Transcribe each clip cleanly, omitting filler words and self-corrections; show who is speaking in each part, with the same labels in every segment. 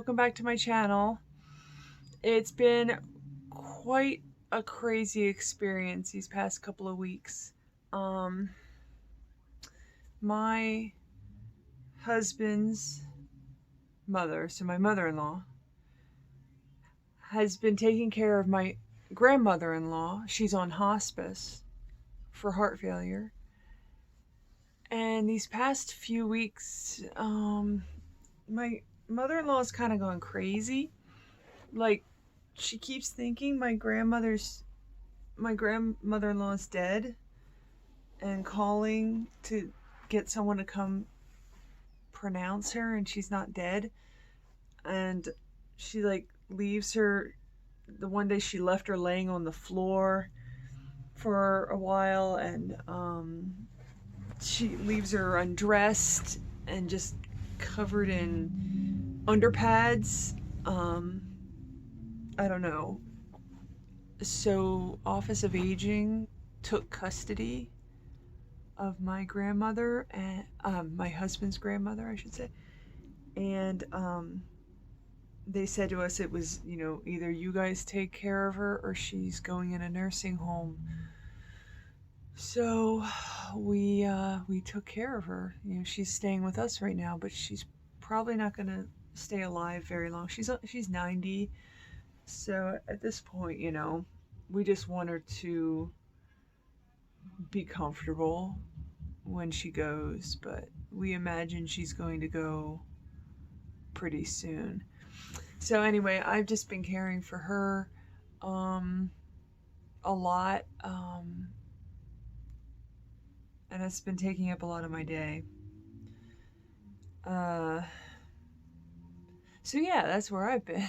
Speaker 1: welcome back to my channel. It's been quite a crazy experience these past couple of weeks. My husband's mother, so my mother-in-law, has been taking care of my grandmother-in-law. She's on hospice for heart failure. And these past few weeks, my mother-in-law is kind of going crazy. Like, she keeps thinking my grandmother-in-law is dead and calling to get someone to come pronounce her, and she's not dead. And she leaves her, the one day she left her laying on the floor for a while, and she leaves her undressed and just covered in underpads. I don't know. So Office of Aging took custody of my grandmother, and my husband's grandmother, I should say. And they said to us it was, either you guys take care of her or she's going in a nursing home. So we took care of her. She's staying with us right now, but she's probably not going to stay alive very long. She's 90. So at this point, we just want her to be comfortable when she goes, but we imagine she's going to go pretty soon. So anyway, I've just been caring for her a lot, and it's been taking up a lot of my day. So yeah, that's where I've been.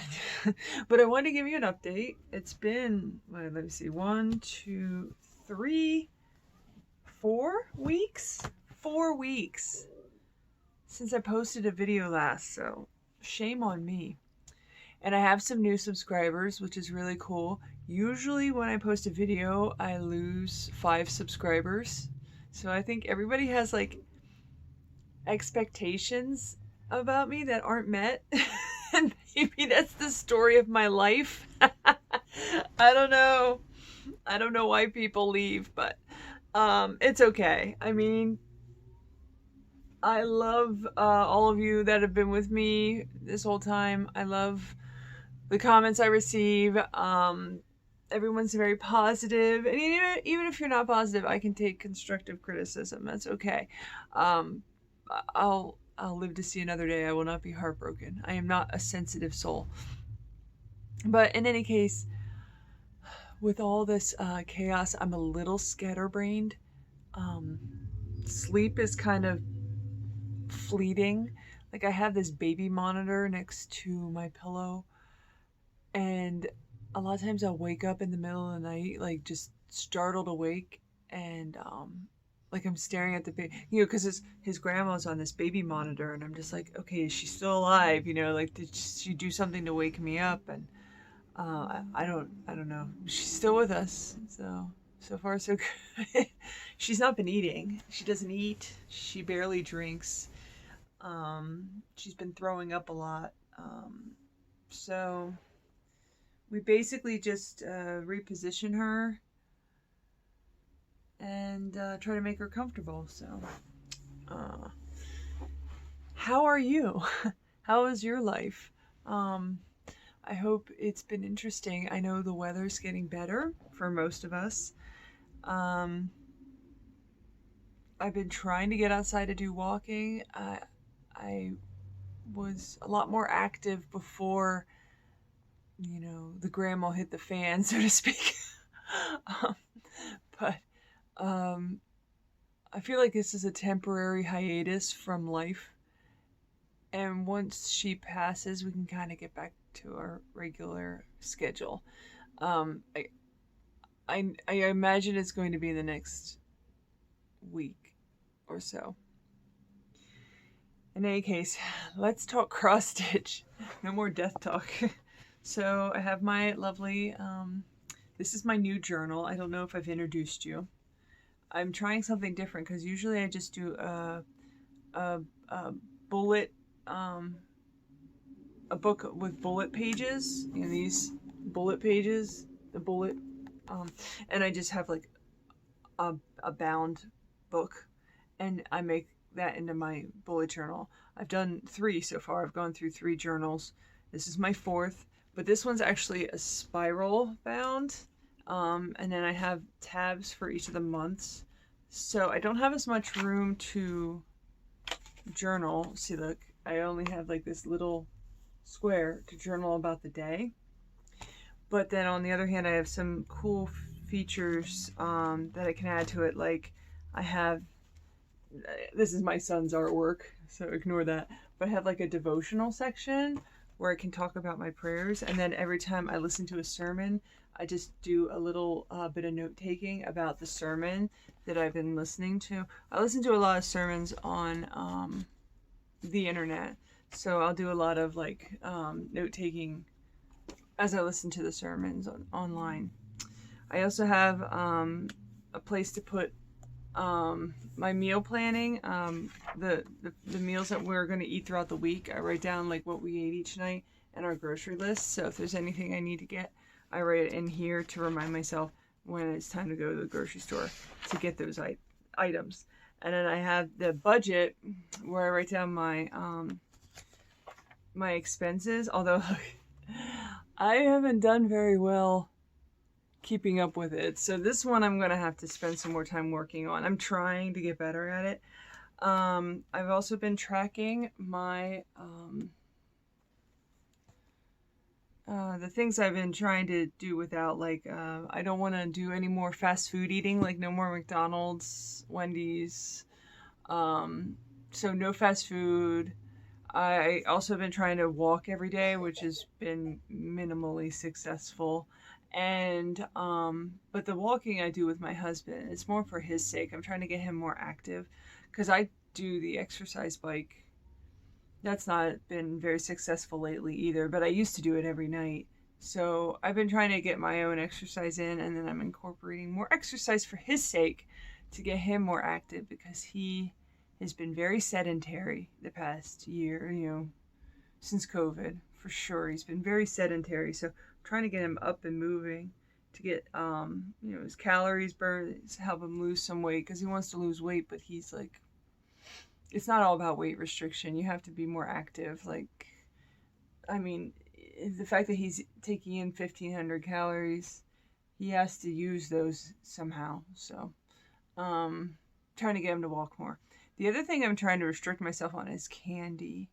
Speaker 1: But I wanted to give you an update. It's been, let me see, 1, 2, 3, 4 weeks? 4 weeks since I posted a video last, so shame on me. And I have some new subscribers, which is really cool. Usually when I post a video, I lose 5 subscribers. So I think everybody has expectations about me that aren't met. And maybe that's the story of my life. I don't know. I don't know why people leave, but it's okay. I mean, I love all of you that have been with me this whole time. I love the comments I receive. Everyone's very positive, and even if you're not positive, I can take constructive criticism. That's okay. I'll live to see another day. I will not be heartbroken. I am not a sensitive soul. But in any case, with all this chaos, I'm a little scatterbrained. Sleep is kind of fleeting. I have this baby monitor next to my pillow, and a lot of times I'll wake up in the middle of the night, just startled awake, and I'm staring at the baby, because his grandma's on this baby monitor, and I'm just like, okay, is she still alive? Did she do something to wake me up? And I don't know. She's still with us, so far so good. She's not been eating. She doesn't eat. She barely drinks. She's been throwing up a lot. So we basically just reposition her and try to make her comfortable. So how are you? How is your life? I hope it's been interesting. I know the weather's getting better for most of us. I've been trying to get outside to do walking. I was a lot more active before, the grandma hit the fan, so to speak. But I feel like this is a temporary hiatus from life. And once she passes, we can kind of get back to our regular schedule. I imagine it's going to be in the next week or so. In any case, let's talk cross stitch. No more death talk. So I have my lovely, this is my new journal. I don't know if I've introduced you. I'm trying something different because usually I just do a bullet, a book with bullet pages, you know, these bullet pages, the bullet, and I just have like a bound book, and I make that into my bullet journal. I've done 3 so far. I've gone through 3 journals. This is my 4th, but this one's actually a spiral bound. And then I have tabs for each of the months. So I don't have as much room to journal. See, look, I only have like this little square to journal about the day. But then on the other hand, I have some cool features that I can add to it. Like I have, this is my son's artwork, so ignore that. But I have like a devotional section where I can talk about my prayers. And then every time I listen to a sermon, I just do a little bit of note taking about the sermon that I've been listening to. I listen to a lot of sermons on the internet. So I'll do a lot of like note taking as I listen to the sermons online. I also have a place to put my meal planning, the meals that we're going to eat throughout the week. I write down like what we ate each night and our grocery list. So if there's anything I need to get, I write it in here to remind myself when it's time to go to the grocery store to get those items. And then I have the budget where I write down my my expenses, although I haven't done very well keeping up with it. So this one I'm going to have to spend some more time working on. I'm trying to get better at it. I've also been tracking my the things I've been trying to do without, like, I don't want to do any more fast food eating, like no more McDonald's, Wendy's, so no fast food. I also have been trying to walk every day, which has been minimally successful. And, but the walking I do with my husband, it's more for his sake. I'm trying to get him more active because I do the exercise bike. That's not been very successful lately either, but I used to do it every night. So I've been trying to get my own exercise in, and then I'm incorporating more exercise for his sake to get him more active because he has been very sedentary the past year, you know, since COVID, for sure. He's been very sedentary. So I'm trying to get him up and moving to get, you know, his calories burned, help him lose some weight because he wants to lose weight, but he's like, it's not all about weight restriction. You have to be more active. Like, I mean, the fact that he's taking in 1,500 calories, he has to use those somehow. So, trying to get him to walk more. The other thing I'm trying to restrict myself on is candy.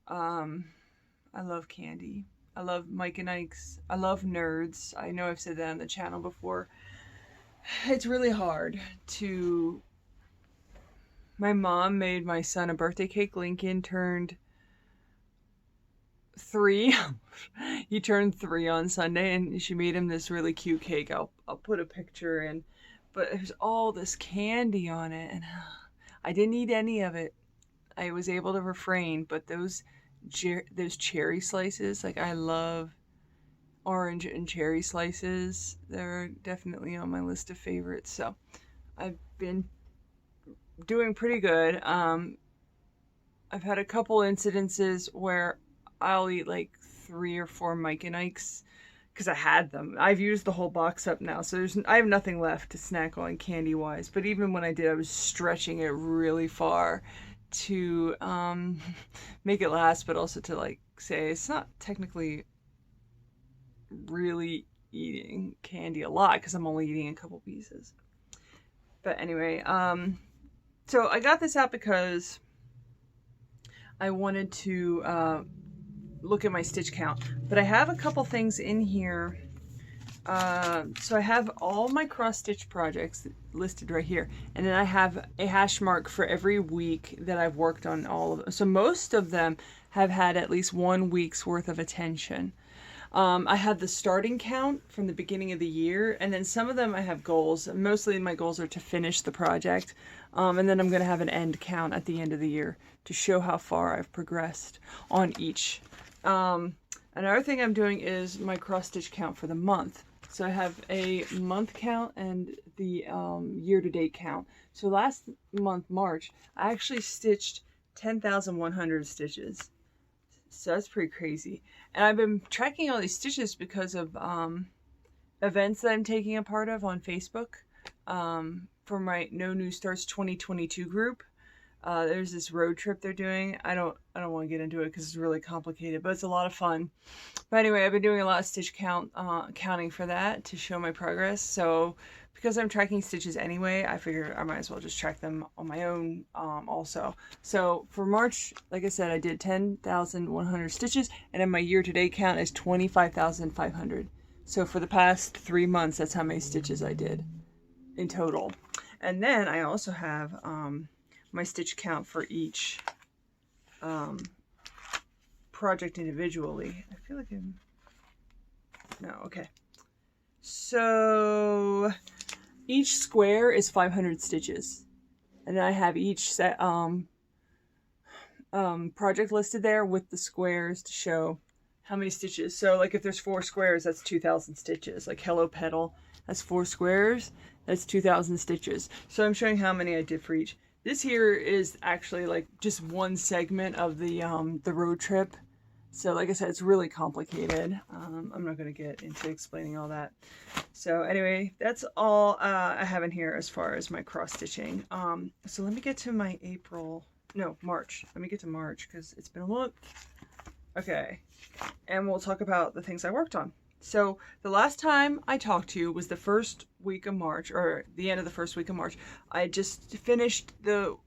Speaker 1: I love candy. I love Mike and Ike's. I love Nerds. I know I've said that on the channel before. It's really hard to... My mom made my son a birthday cake. Lincoln turned 3. He turned 3 on Sunday, and she made him this really cute cake. I'll put a picture in, but there's all this candy on it, and I didn't eat any of it. I was able to refrain, but those cherry slices, like I love orange and cherry slices. They're definitely on my list of favorites. So I've been doing pretty good. I've had a couple incidences where I'll eat like 3 or 4 Mike and Ike's because I had them. I've used the whole box up now, so I have nothing left to snack on candy wise. But even when I did, I was stretching it really far to make it last, but also to like say it's not technically really eating candy a lot because I'm only eating a couple pieces. But anyway, so I got this out because I wanted to look at my stitch count, but I have a couple things in here. So I have all my cross stitch projects listed right here, and then I have a hash mark for every week that I've worked on all of them. So most of them have had at least 1 week's worth of attention. I have the starting count from the beginning of the year, and then some of them I have goals. Mostly my goals are to finish the project, and then I'm going to have an end count at the end of the year to show how far I've progressed on each. Another thing I'm doing is my cross stitch count for the month. So I have a month count and the year-to-date count. So last month, March, I actually stitched 10,100 stitches. So that's pretty crazy. And I've been tracking all these stitches because of events that I'm taking a part of on Facebook for my No New Starts 2022 group. There's this road trip they're doing. I don't want to get into it because it's really complicated, but it's a lot of fun. But anyway, I've been doing a lot of stitch counting for that to show my progress. So because I'm tracking stitches anyway, I figured I might as well just track them on my own also. So for March, like I said, I did 10,100 stitches, and then my year-to-date count is 25,500. So for the past 3 months, that's how many stitches I did in total. And then I also have my stitch count for each project individually. I feel like okay. So each square is 500 stitches, and then I have each set project listed there with the squares to show how many stitches. So like if there's 4 squares, that's 2,000 stitches. Like Hello Petal, that's 4 squares, that's 2,000 stitches. So I'm showing how many I did for each. This here is actually like just one segment of the road trip. So like I said, it's really complicated. I'm not going to get into explaining all that. So anyway, that's all I have in here as far as my cross stitching. So let me get to my March. Let me get to March because it's been a month. Okay, and we'll talk about the things I worked on. So the last time I talked to you was the first week of March, or the end of the first week of March. I just finished the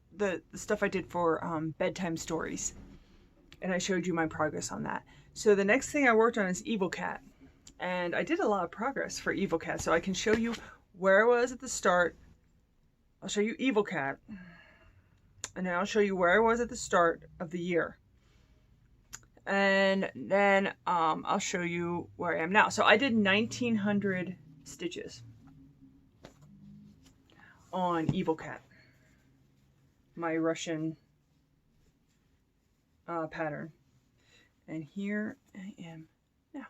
Speaker 1: stuff I did for bedtime stories, and I showed you my progress on that. So the next thing I worked on is Evil Cat, and I did a lot of progress for Evil Cat. So I can show you where I was at the start. I'll show you Evil Cat, and then I'll show you where I was at the start of the year. And then I'll show you where I am now. So I did 1,900 stitches on Evil Cat, my Russian pattern. And here I am now.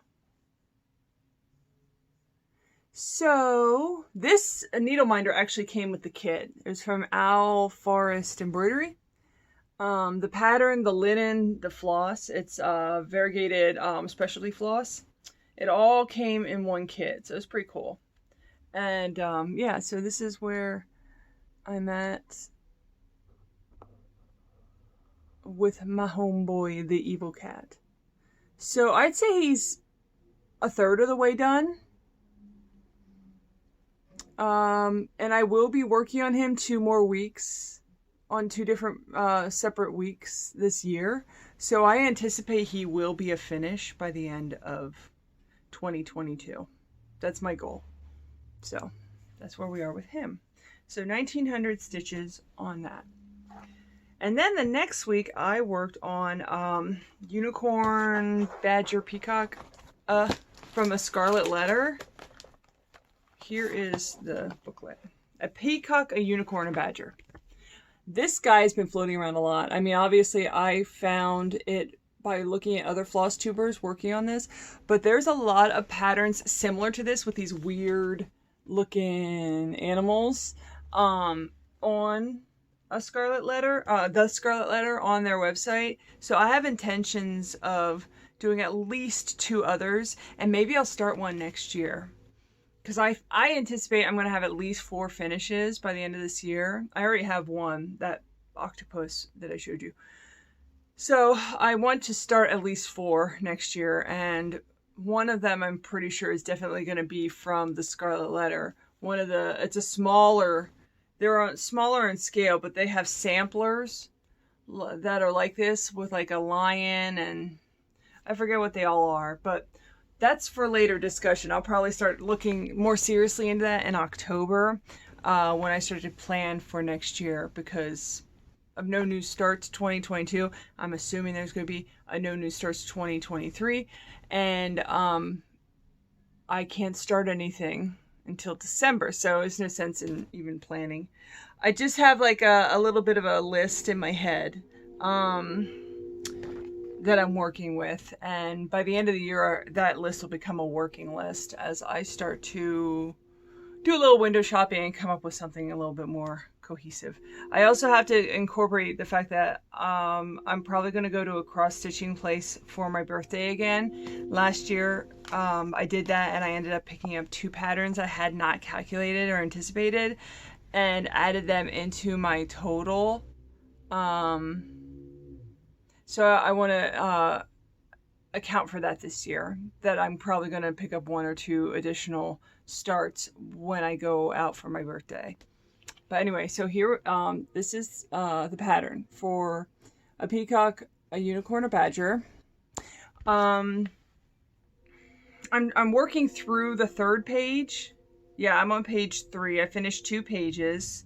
Speaker 1: So this needle minder actually came with the kit. It was from Owl Forest Embroidery. The pattern, the linen, the floss, it's variegated specialty floss. It all came in one kit, so it's pretty cool. And yeah, so this is where I'm at with my homeboy, the Evil Cat. So I'd say he's a third of the way done. And I will be working on him 2 more weeks. On 2 different separate weeks this year. So I anticipate he will be a finish by the end of 2022. That's my goal. So that's where we are with him. So 1,900 stitches on that. And then the next week I worked on Unicorn Badger Peacock from a Scarlet Letter. Here is the booklet. A peacock, a unicorn, a badger. This guy's been floating around a lot. I mean, obviously I found it by looking at other floss tubers working on this, but there's a lot of patterns similar to this with these weird looking animals on a Scarlet Letter, the Scarlet Letter on their website. So I have intentions of doing at least 2 others, and maybe I'll start one next year. Because I anticipate I'm going to have at least 4 finishes by the end of this year. I already have one, that octopus that I showed you. So I want to start at least 4 next year. And one of them I'm pretty sure is definitely going to be from the Scarlet Letter. It's a smaller, they're smaller in scale, but they have samplers that are like this with like a lion, and I forget what they all are, but that's for later discussion. I'll probably start looking more seriously into that in October when I start to plan for next year, because of No New Starts 2022. I'm assuming there's going to be a No New Starts 2023, and I can't start anything until December, so there's no sense in even planning. I just have like a little bit of a list in my head that I'm working with, and by the end of the year that list will become a working list as I start to do a little window shopping and come up with something a little bit more cohesive. I also have to incorporate the fact that I'm probably going to go to a cross stitching place for my birthday again. Last year I did that and I ended up picking up 2 patterns I had not calculated or anticipated and added them into my total. So I want to account for that this year, that I'm probably going to pick up 1 or 2 additional starts when I go out for my birthday. But anyway, so here, this is the pattern for a peacock, a unicorn, a badger. I'm working through the 3rd page. Yeah, I'm on page 3. I finished 2 pages.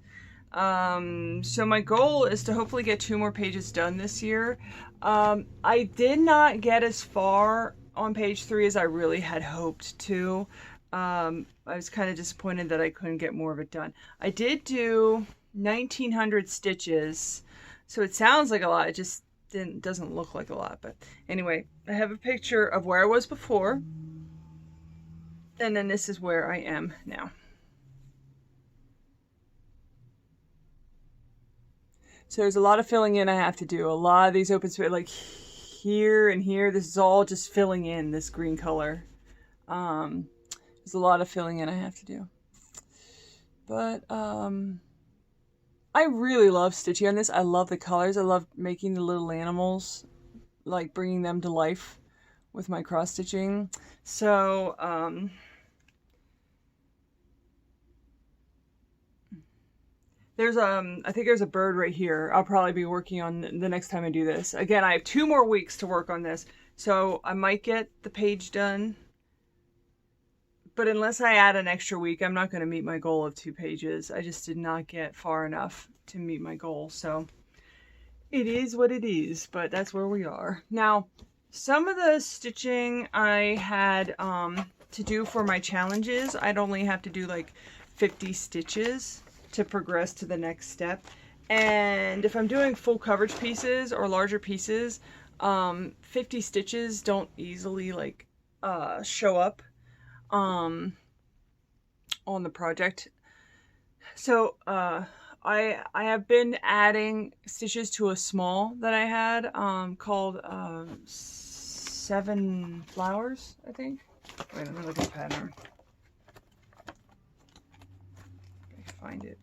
Speaker 1: So my goal is to hopefully get 2 more pages done this year. I did not get as far on page 3 as I really had hoped to. I was kind of disappointed that I couldn't get more of it done. I did do 1900 stitches, so it sounds like a lot. It just doesn't look like a lot. But anyway, I have a picture of where I was before, and then this is where I am now. So there's a lot of filling in I have to do. A lot of these open space, like here and here, this is all just filling in this green color. There's a lot of filling in I have to do. But I really love stitching on this. I love the colors. I love making the little animals, like bringing them to life with my cross stitching. So there's I think there's a bird right here. I'll probably be working on the next time I do this. Again, I have 2 more weeks to work on this, so I might get the page done. But unless I add an extra week, I'm not going to meet my goal of 2 pages. I just did not get far enough to meet my goal. So it is what it is, but that's where we are. Now, some of the stitching I had to do for my challenges, I'd only have to do like 50 stitches to progress to the next step. And if I'm doing full coverage pieces or larger pieces, 50 stitches don't easily like show up on the project. So I have been adding stitches to a small that I had called 7 flowers, I think. Wait, let me look at the pattern. Find it.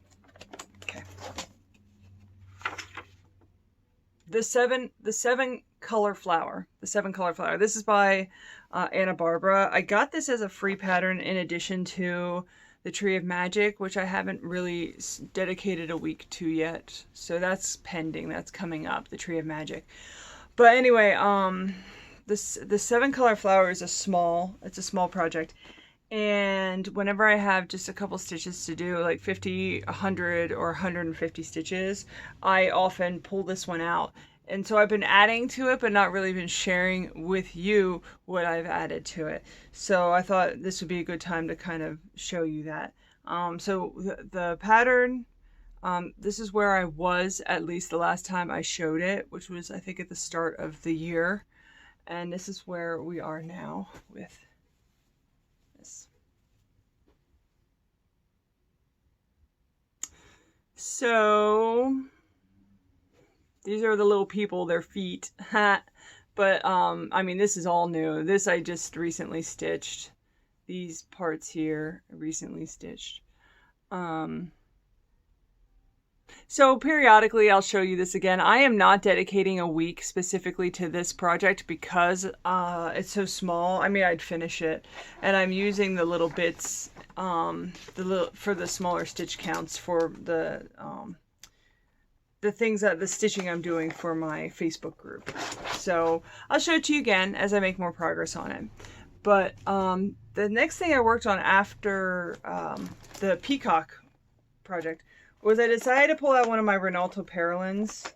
Speaker 1: Okay. The seven color flower. The 7 color flower. This is by Anna Barbara. I got this as a free pattern in addition to the Tree of Magic, which I haven't really dedicated a week to yet. So that's pending. That's coming up, the Tree of Magic. But anyway, the 7 color flower is a small project. And whenever I have just a couple stitches to do, like 50, 100, or 150 stitches, I often pull this one out. And so I've been adding to it, but not really been sharing with you what I've added to it. So I thought this would be a good time to kind of show you that. So the pattern, this is where I was at least the last time I showed it, which was I think at the start of the year. And this is where we are now with this. So these are the little people, their feet. But I mean, this is all new. This I just recently stitched. These parts here I recently stitched. So periodically I'll show you this again. I am not dedicating a week specifically to this project because it's so small. I mean, I'd finish it, and I'm using the little bits for the smaller stitch counts for the things that the stitching I'm doing for my Facebook group. So I'll show it to you again as I make more progress on it. But the next thing I worked on after the Peacock project was I decided to pull out one of my Ronaldo Paralins.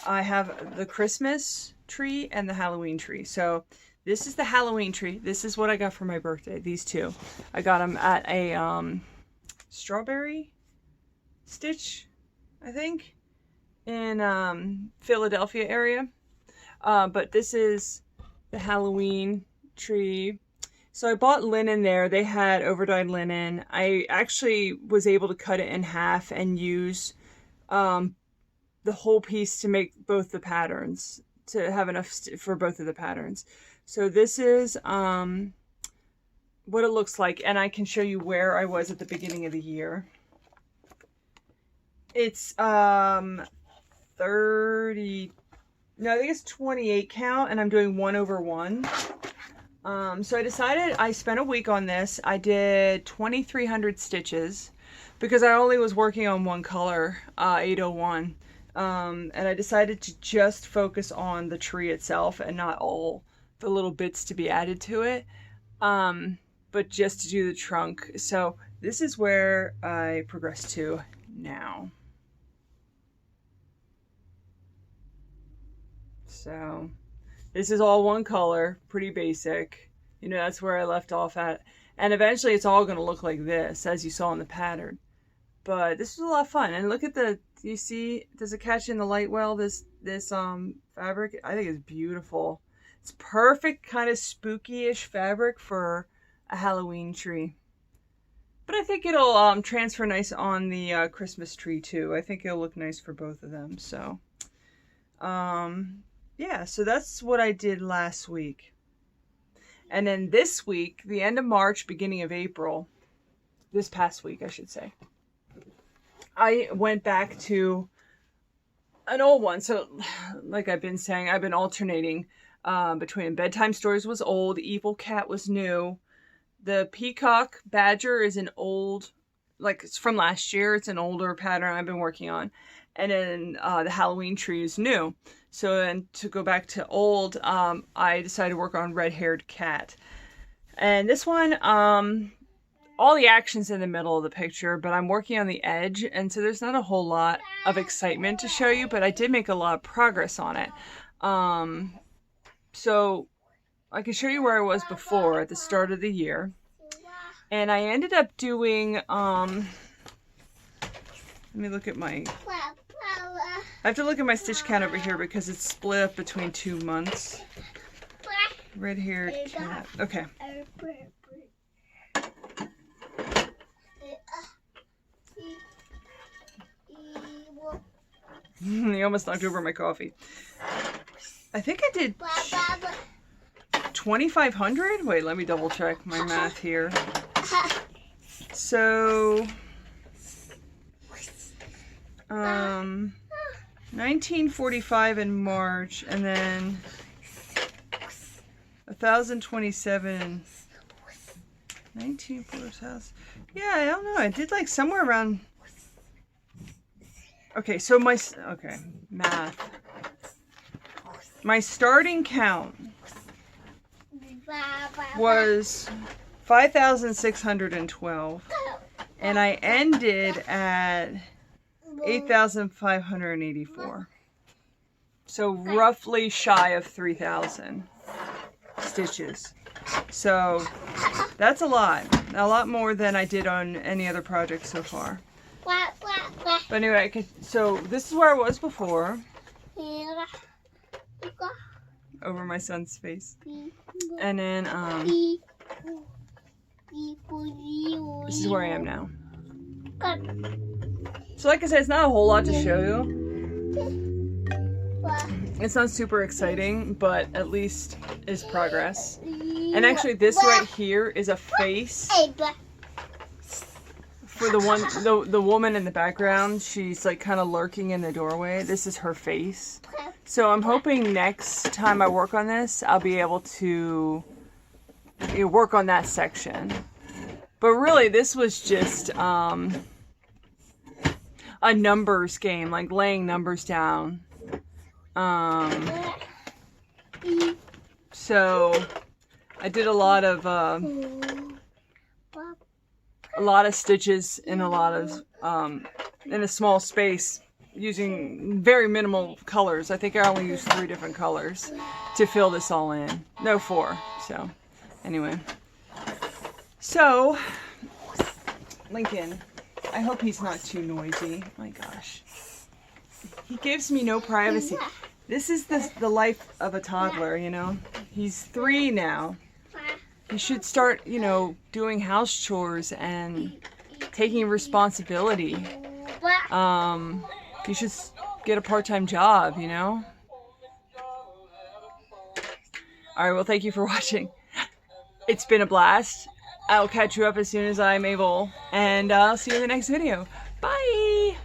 Speaker 1: I have the Christmas tree and the Halloween tree. So this is the Halloween tree. This is what I got for my birthday, these two. I got them at a strawberry stitch, I think, in Philadelphia area. But this is the Halloween tree. So I bought linen there. They had overdyed linen. I actually was able to cut it in half and use the whole piece to make both the patterns, to have enough for both of the patterns. So this is what it looks like, and I can show you where I was at the beginning of the year. It's 30, no, I think it's 28 count, and I'm doing 1/1. So I decided, I spent a week on this. I did 2,300 stitches because I only was working on one color, 801. And I decided to just focus on the tree itself and not all the little bits to be added to it, but just to do the trunk. So this is where I progressed to now. So this is all one color, pretty basic. You know, that's where I left off at. And eventually it's all going to look like this, as you saw in the pattern. But this was a lot of fun. And look at the, you see, does it catch in the light well, this fabric? I think it's beautiful. It's perfect kind of spooky-ish fabric for a Halloween tree. But I think it'll transfer nice on the Christmas tree too. I think it'll look nice for both of them. So, yeah, so that's what I did last week. And then this week, the end of March, beginning of April, this past week, I should say, I went back to an old one. So like I've been saying, I've been alternating between Bedtime Stories was old, Evil Cat was new. The Peacock Badger is an old, like it's from last year. It's an older pattern I've been working on. And then the Halloween tree is new. So then to go back to old, I decided to work on Red-Haired Cat. And this one, all the action's in the middle of the picture, but I'm working on the edge. And so there's not a whole lot of excitement to show you, but I did make a lot of progress on it. So I can show you where I was before at the start of the year. And I ended up doing, let me look at my, I have to look at my stitch count over here because it's split up between 2 months. Red-Haired Cat. Okay. You almost knocked over my coffee. I think I did 2,500? Wait, let me double check my math here. So, 1945 in March, and then 1,027. 19,000. Yeah, I don't know. I did like somewhere around. Okay, so math. My starting count was 5,612, and I ended at 8,584. So roughly shy of 3,000 stitches. So that's a lot more than I did on any other project so far. But anyway, so this is where I was before. Over my son's face. And then this is where I am now. So like I said, it's not a whole lot to show you. It's not super exciting, but at least it's progress. And actually this right here is a face for the woman in the background. She's like kind of lurking in the doorway. This is her face. So I'm hoping next time I work on this, I'll be able to work on that section. But really, this was just a numbers game, like laying numbers down. So I did a lot of stitches in a lot of in a small space, using very minimal colors. I think I only used 3 different colors to fill this all in. No, 4. So anyway, so Lincoln, I hope he's not too noisy. My gosh, he gives me no privacy. This is the life of a toddler, you know. He's 3 now, You should start, you know, doing house chores and taking responsibility. You should get a part-time job, you know? Alright, well, thank you for watching. It's been a blast. I'll catch you up as soon as I'm able, and I'll see you in the next video. Bye!